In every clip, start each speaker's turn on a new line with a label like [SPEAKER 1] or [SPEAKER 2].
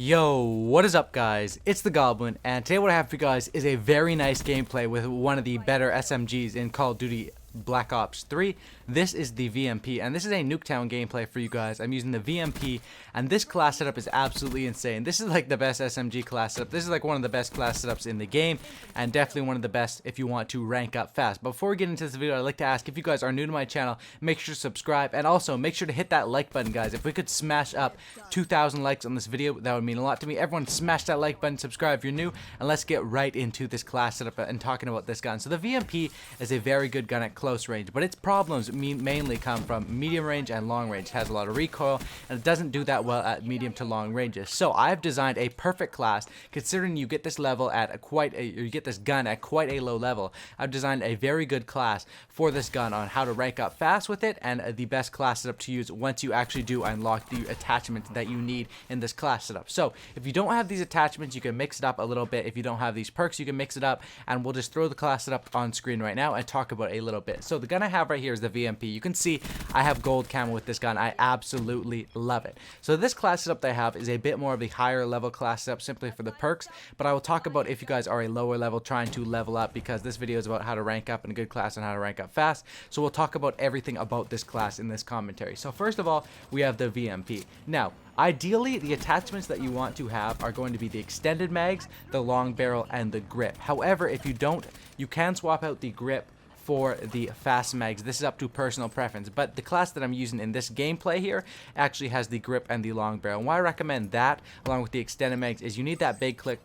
[SPEAKER 1] Yo, what is up guys? It's the Goblin, and today what I have for you guys is a very nice gameplay with one of the better SMGs in Call of Duty Black Ops 3. This is the VMP, and this is a Nuketown gameplay for you guys. I'm using the VMP, and this class setup is absolutely insane. This is like the best SMG class setup. This is like one of the best class setups in the game, and definitely one of the best if you want to rank up fast. But before we get into this video, I'd like to ask, if you guys are new to my channel, make sure to subscribe, and also make sure to hit that like button, guys. If we could smash up 2,000 likes on this video, that would mean a lot to me. Everyone smash that like button, subscribe if you're new, and let's get right into this class setup and talking about this gun. So the VMP is a very good gun at close range, but its problems mainly come from medium range and long range. It has a lot of recoil, and it doesn't do that well at medium to long ranges. So I've designed a perfect class, considering you get this level at you get this gun at quite a low level. I've designed a very good class for this gun on how to rank up fast with it, and the best class setup to use once you actually do unlock the attachments that you need in this class setup. So if you don't have these attachments, you can mix it up a little bit. If you don't have these perks, you can mix it up, and we'll just throw the class setup on screen right now and talk about it a little bit. So the gun I have right here is the VMP. You can see I have gold camo with this gun. I absolutely love it. So this class setup that I have is a bit more of the higher level class setup simply for the perks, but I will talk about if you guys are a lower level trying to level up, because this video is about how to rank up in a good class and how to rank up fast. So we'll talk about everything about this class in this commentary. So first of all, we have the VMP. Now, ideally, the attachments that you want to have are going to be the extended mags, the long barrel, and the grip. However, if you don't, you can swap out the grip for the fast mags. This is up to personal preference, but the class that I'm using in this gameplay here actually has the grip and the long barrel. And why I recommend that along with the extended mags is you need that big clip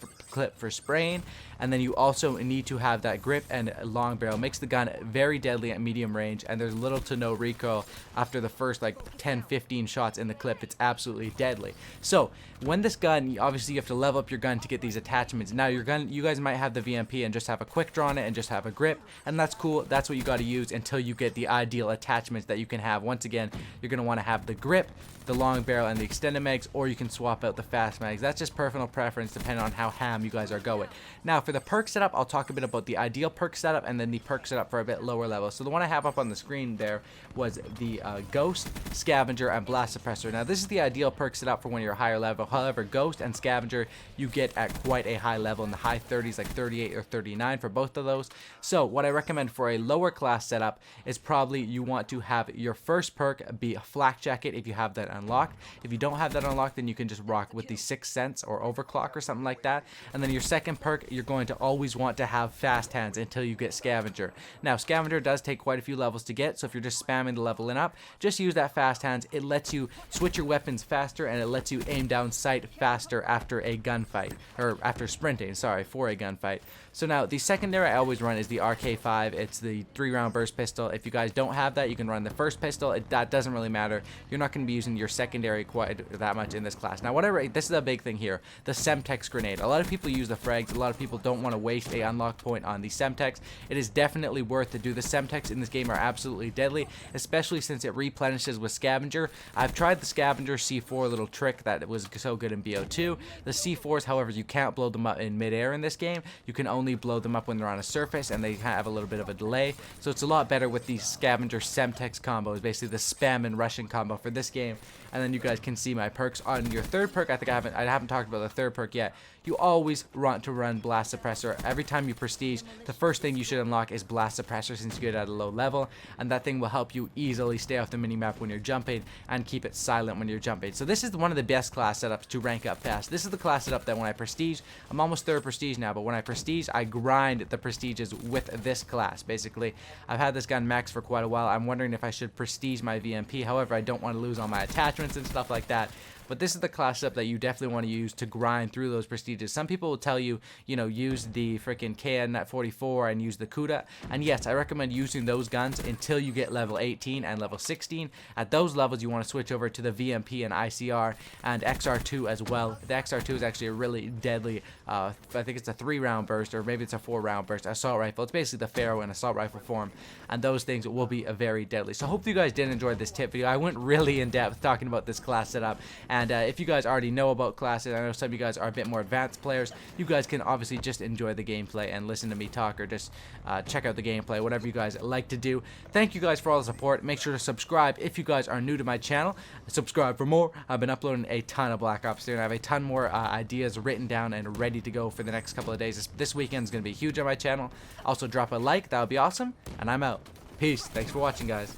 [SPEAKER 1] for spraying, and then you also need to have that grip and long barrel. Makes the gun very deadly at medium range, and there's little to no recoil after the first like 10-15 shots in the clip. It's absolutely deadly. So when this gun, obviously you have to level up your gun to get these attachments. Now your gun, you guys might have the VMP and just have a quick draw on it and just have a grip, and that's cool. That's what you got to use until you get the ideal attachments that you can have. Once again, you're going to want to have the grip, the long barrel, and the extended mags, or you can swap out the fast mags. That's just personal preference depending on how ham you guys are going. Now for the perk setup, I'll talk a bit about the ideal perk setup and then the perk setup for a bit lower level. So the one I have up on the screen there was the Ghost, Scavenger, and Blast Suppressor. Now this is the ideal perk setup for when you're higher level. However, Ghost and Scavenger you get at quite a high level, in the high 30s, like 38 or 39 for both of those. So what I recommend for a lower class setup is probably you want to have your first perk be a flak jacket if you have that unlocked. If you don't have that unlocked, then you can just rock with the Sixth Sense or Overclock or something like that. And then your second perk, you're going to always want to have fast hands until you get Scavenger. Now Scavenger does take quite a few levels to get, so if you're just spamming the leveling up, just use that fast hands. It lets you switch your weapons faster, and it lets you aim down sight faster after a gunfight, or after sprinting, sorry, for a gunfight. So now the secondary I always run is the RK5. It's the 3-round burst pistol. If you guys don't have that, you can run the first pistol. That doesn't really matter. You're not going to be using your secondary quite that much in this class. Now this is a big thing here, the Semtex grenade. A lot of people use the frags. A lot of people don't want to waste a unlock point on the Semtex. It is definitely worth to do. The Semtex in this game are absolutely deadly, especially since it replenishes with Scavenger. I've tried the Scavenger C4 little trick that was so good in BO2. The C4s, however, you can't blow them up in midair in this game. You can only blow them up when they're on a surface, and they have a little bit of a delay. So it's a lot better with the Scavenger Semtex combo. It's basically the spam and Russian combo for this game. And then you guys can see my perks. On your third perk, I haven't talked about the third perk yet. You always want to run Blast Suppressor. Every time you prestige, the first thing you should unlock is Blast Suppressor, since you get it at a low level, and that thing will help you easily stay off the minimap when you're jumping and keep it silent when you're jumping. So this is one of the best class setups to rank up fast. This is the class setup that when I prestige, I'm almost third prestige now, but when I prestige, I grind the prestiges with this class. Basically, I've had this gun max for quite a while. I'm wondering if I should prestige my VMP. However, I don't want to lose all my attachments and stuff like that. But this is the class setup that you definitely want to use to grind through those prestiges. Some people will tell you, use the freaking KN-44 and use the Kuda. And yes, I recommend using those guns until you get level 18 and level 16. At those levels, you want to switch over to the VMP and ICR and XR2 as well. The XR2 is actually a really deadly, I think it's a 3-round burst, or maybe it's a 4-round burst, assault rifle. It's basically the Pharaoh in assault rifle form. And those things will be very deadly. So hopefully you guys did enjoy this tip video. I went really in depth talking about this class setup. And if you guys already know about classes, I know some of you guys are a bit more advanced players, you guys can obviously just enjoy the gameplay and listen to me talk, or just check out the gameplay, whatever you guys like to do. Thank you guys for all the support. Make sure to subscribe if you guys are new to my channel. Subscribe for more. I've been uploading a ton of Black Ops 3, and I have a ton more ideas written down and ready to go for the next couple of days. This weekend is going to be huge on my channel. Also, drop a like. That would be awesome. And I'm out. Peace. Thanks for watching, guys.